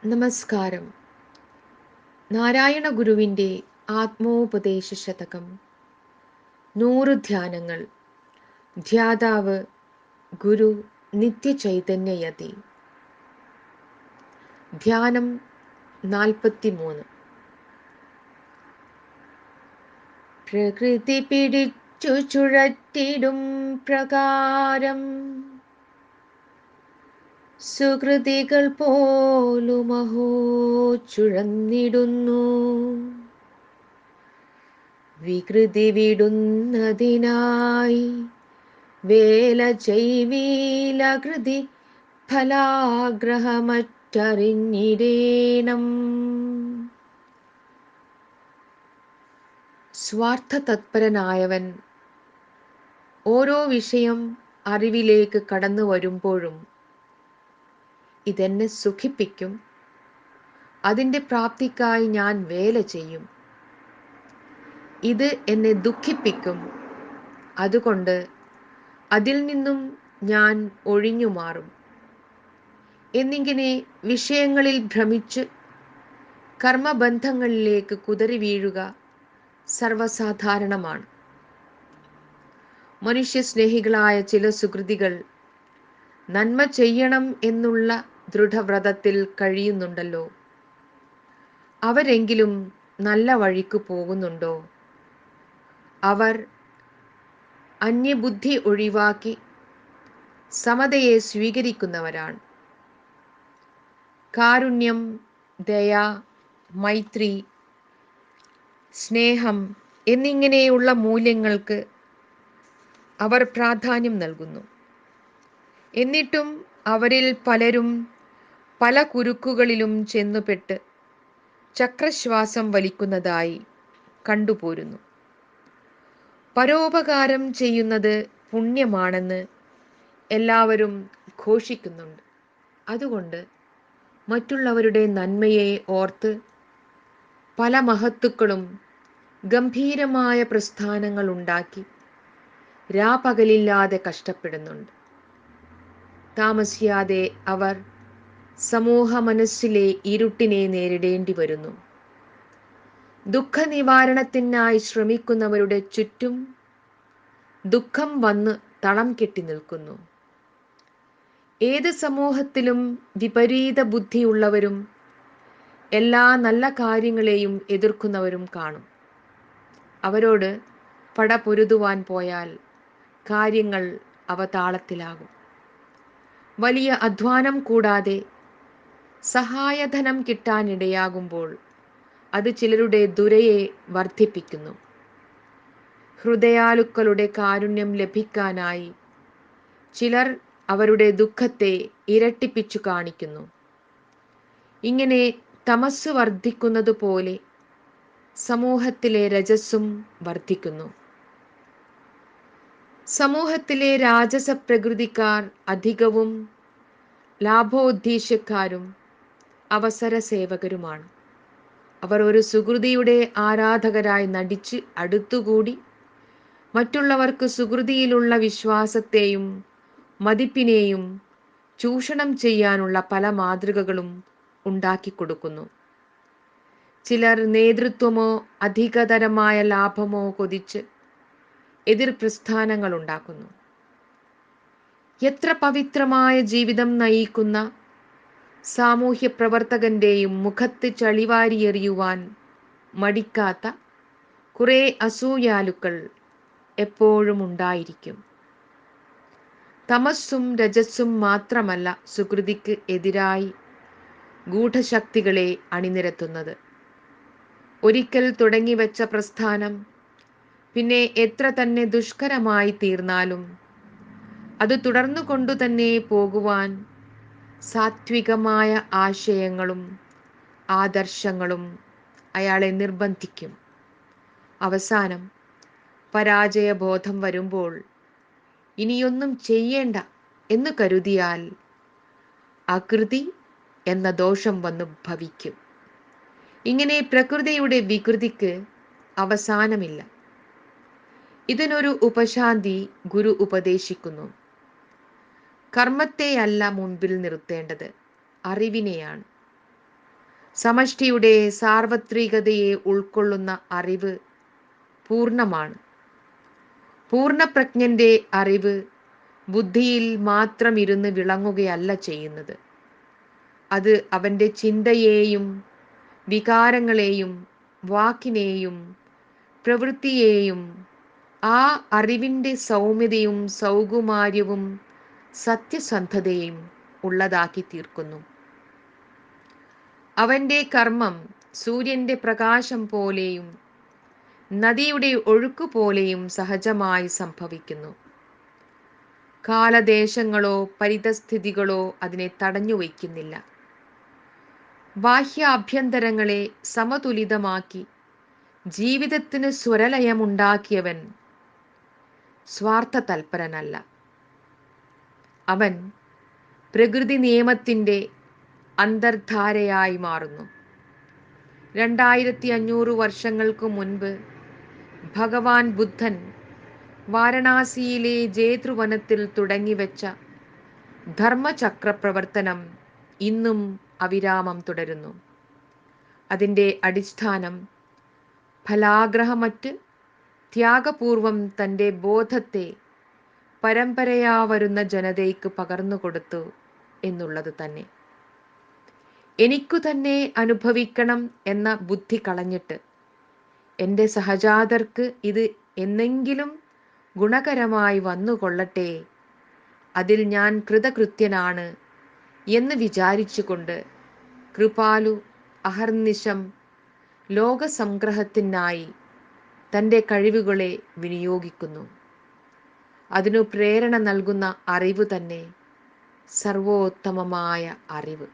നമസ്കാരം. നാരായണ ഗുരുവിൻ്റെ ആത്മോപദേശ ശതകം. 100 ധ്യാനങ്ങൾ. ധ്യാതാവ് ഗുരു നിത്യചൈതന്യയതി. ധ്യാനം 43. പ്രകൃതി പിടിച്ചു ചുഴറ്റിടും പ്രകാരം സുകൃതികൾ പോലുമഹോ ചുഴന്നിടുന്നു. വികൃതി വിടുന്നതിനായി വേല ചെയ്വീലകൃതി ഫലാഗ്രഹമറ്ററിഞ്ഞിടേണം. സ്വാർത്ഥ തത്പരനായവൻ ഓരോ വിഷയം അറിവിലേക്ക് കടന്നു വരുമ്പോഴും ഇതെന്നെ സുഖിപ്പിക്കും, അതിൻ്റെ പ്രാപ്തിക്കായി ഞാൻ വേല ചെയ്യും, ഇത് എന്നെ ദുഃഖിപ്പിക്കും, അതുകൊണ്ട് അതിൽ നിന്നും ഞാൻ ഒഴിഞ്ഞു മാറും എന്നിങ്ങനെ വിഷയങ്ങളിൽ ഭ്രമിച്ച് കർമ്മബന്ധങ്ങളിലേക്ക് കുതറി വീഴുക സർവ്വസാധാരണമാണ്. മനുഷ്യസ്നേഹികളായ ചില സുകൃതികൾ നന്മ ചെയ്യണം എന്നുള്ള ദൃഢവ്രതത്തിൽ കഴിയുന്നുണ്ടല്ലോ. അവരെങ്കിലും നല്ല വഴിക്ക് പോകുന്നുണ്ടോ? അവർ അന്യബുദ്ധി ഒഴിവാക്കി സമതയെ സ്വീകരിക്കുന്നവരാണ്. കാരുണ്യം, ദയ, മൈത്രി, സ്നേഹം എന്നിങ്ങനെയുള്ള മൂല്യങ്ങൾക്ക് അവർ പ്രാധാന്യം നൽകുന്നു. എന്നിട്ടും അവരിൽ പലരും പല കുരുക്കുകളിലും ചെന്നുപെട്ട് ചക്രശ്വാസം വലിക്കുന്നതായി കണ്ടുപോരുന്നു. പരോപകാരം ചെയ്യുന്നത് പുണ്യമാണെന്ന് എല്ലാവരും ഘോഷിക്കുന്നുണ്ട്. അതുകൊണ്ട് മറ്റുള്ളവരുടെ നന്മയെ ഓർത്ത് പല മഹത്തുക്കളും ഗംഭീരമായ പ്രസ്ഥാനങ്ങൾ ഉണ്ടാക്കി രാപകലില്ലാതെ കഷ്ടപ്പെടുന്നുണ്ട്. താമസിയാതെ അവർ സമൂഹ മനസ്സിലെ ഇരുട്ടിനെ നേരിടേണ്ടി വരുന്നു. ദുഃഖ നിവാരണത്തിനായി ശ്രമിക്കുന്നവരുടെ ചുറ്റും ദുഃഖം വന്ന് തളം കെട്ടി നിൽക്കുന്നു. ഏത് സമൂഹത്തിലും വിപരീത ബുദ്ധിയുള്ളവരും എല്ലാ നല്ല കാര്യങ്ങളെയും എതിർക്കുന്നവരും കാണും. അവരോട് പടപൊരുതുവാൻ പോയാൽ കാര്യങ്ങൾ അവതാളത്തിലാകും. വലിയ അധ്വാനം കൂടാതെ സഹായധനം കിട്ടാനിടയാകുമ്പോൾ അത് ചിലരുടെ ദുരയെ വർദ്ധിപ്പിക്കുന്നു. ഹൃദയാലുക്കളുടെ കാരുണ്യം ലഭിക്കാനായി ചിലർ അവരുടെ ദുഃഖത്തെ ഇരട്ടിപ്പിച്ചു കാണിക്കുന്നു. ഇങ്ങനെ തമസ് വർദ്ധിക്കുന്നത് പോലെ സമൂഹത്തിലെ രജസ്സും വർദ്ധിക്കുന്നു. സമൂഹത്തിലെ രാജസ പ്രകൃതിക്കാർ അധികവും ലാഭോദ്ദേശ്യക്കാരും അവസര സേവകരുമാണ്. അവർ ഒരു സുകൃതിയുടെ ആരാധകരായി നടിച്ച് അടുത്തുകൂടി മറ്റുള്ളവർക്ക് സുകൃതിയിലുള്ള വിശ്വാസത്തെയും മതിപ്പിനെയും ചൂഷണം ചെയ്യാനുള്ള പല മാതൃകകളും ഉണ്ടാക്കിക്കൊടുക്കുന്നു. ചിലർ നേതൃത്വമോ അധികതരമായ ലാഭമോ കൊതിച്ച് എതിർ പ്രസ്ഥാനങ്ങൾ ഉണ്ടാക്കുന്നു. എത്ര പവിത്രമായ ജീവിതം നയിക്കുന്ന സാമൂഹ്യ പ്രവർത്തകന്റെയും മുഖത്ത് ചളിവാരിയെറിയുവാൻ മടിക്കാത്ത കുറെ അസൂയാലുക്കൾ എപ്പോഴും ഉണ്ടായിരിക്കും. തമസ്സും രജസ്സും മാത്രമല്ല സുകൃതിക്ക് എതിരായി ഗൂഢശക്തികളെ അണിനിരത്തുന്നത്. ഒരിക്കൽ തുടങ്ങിവെച്ച പ്രസ്ഥാനം പിന്നെ എത്ര തന്നെ ദുഷ്കരമായി തീർന്നാലും അത് തുടർന്നു കൊണ്ടു തന്നെ പോകുവാൻ സാത്വികമായ ആശയങ്ങളും ആദർശങ്ങളും അയാളെ നിർബന്ധിക്കും. അവസാനം പരാജയബോധം വരുമ്പോൾ ഇനിയൊന്നും ചെയ്യേണ്ട എന്ന് കരുതിയാൽ അകൃതി എന്ന ദോഷം വന്നു ഭവിക്കും. ഇങ്ങനെ പ്രകൃതിയുടെ വികൃതിക്ക് അവസാനമില്ല. ഇതിനൊരു ഉപശാന്തി ഗുരു ഉപദേശിക്കുന്നു. കർമ്മത്തെയല്ല മുൻപിൽ നിർത്തേണ്ടത്, അറിവിനെയാണ്. സമഷ്ടിയുടെ സാർവത്രികതയെ ഉൾക്കൊള്ളുന്ന അറിവ് പൂർണ്ണമാണ്. പൂർണ്ണപ്രജ്ഞന്റെ അറിവ് ബുദ്ധിയിൽ മാത്രം ഇരുന്ന് വിളങ്ങുകയല്ല ചെയ്യുന്നത്. അത് അവന്റെ ചിന്തയെയും വികാരങ്ങളെയും വാക്കിനെയും പ്രവൃത്തിയെയും ആ അറിവിൻ്റെ സൗമ്യതയും സൗകുമാര്യവും സത്യസന്ധതയും ഉള്ളതാക്കി തീർക്കുന്നു. അവന്റെ കർമ്മം സൂര്യന്റെ പ്രകാശം പോലെയും നദിയുടെ ഒഴുക്ക് പോലെയും സഹജമായി സംഭവിക്കുന്നു. കാലദേശങ്ങളോ പരിതസ്ഥിതികളോ അതിനെ തടഞ്ഞു വയ്ക്കുന്നില്ല. ബാഹ്യാഭ്യന്തരങ്ങളെ സമതുലിതമാക്കി ജീവിതത്തിന് സ്വരലയമുണ്ടാക്കിയവൻ സ്വാർത്ഥ തൽപരനല്ല. അവൻ പ്രകൃതി നിയമത്തിൻ്റെ അന്തർധാരയായി മാറുന്നു. 2500 വർഷങ്ങൾക്ക് മുൻപ് ഭഗവാൻ ബുദ്ധൻ വാരണാസിയിലെ ജേതൃവനത്തിൽ തുടങ്ങിവെച്ച ധർമ്മചക്ര പ്രവർത്തനം ഇന്നും അവിരാമം തുടരുന്നു. അതിൻ്റെ അടിസ്ഥാനം ഫലാഗ്രഹമറ്റ് ത്യാഗപൂർവം തൻ്റെ ബോധത്തെ പരമ്പരയാ വരുന്ന ജനതയ്ക്ക് പകർന്നുകൊടുത്തു എന്നുള്ളത് തന്നെ. എനിക്കു തന്നെ അനുഭവിക്കണം എന്ന ബുദ്ധി കളഞ്ഞിട്ട് എൻ്റെ സഹജാതർക്ക് ഇത് എന്നെങ്കിലും ഗുണകരമായി വന്നുകൊള്ളട്ടെ, അതിൽ ഞാൻ കൃതകൃത്യനാണ് എന്ന് വിചാരിച്ചുകൊണ്ട് കൃപാലു അഹർനിശം ലോകസംഗ്രഹത്തിനായി തൻ്റെ കഴിവുകളെ വിനിയോഗിക്കുന്നു. അതിനു പ്രേരണ നൽകുന്ന അറിവ് തന്നെ സർവോത്തമമായ അറിവ്.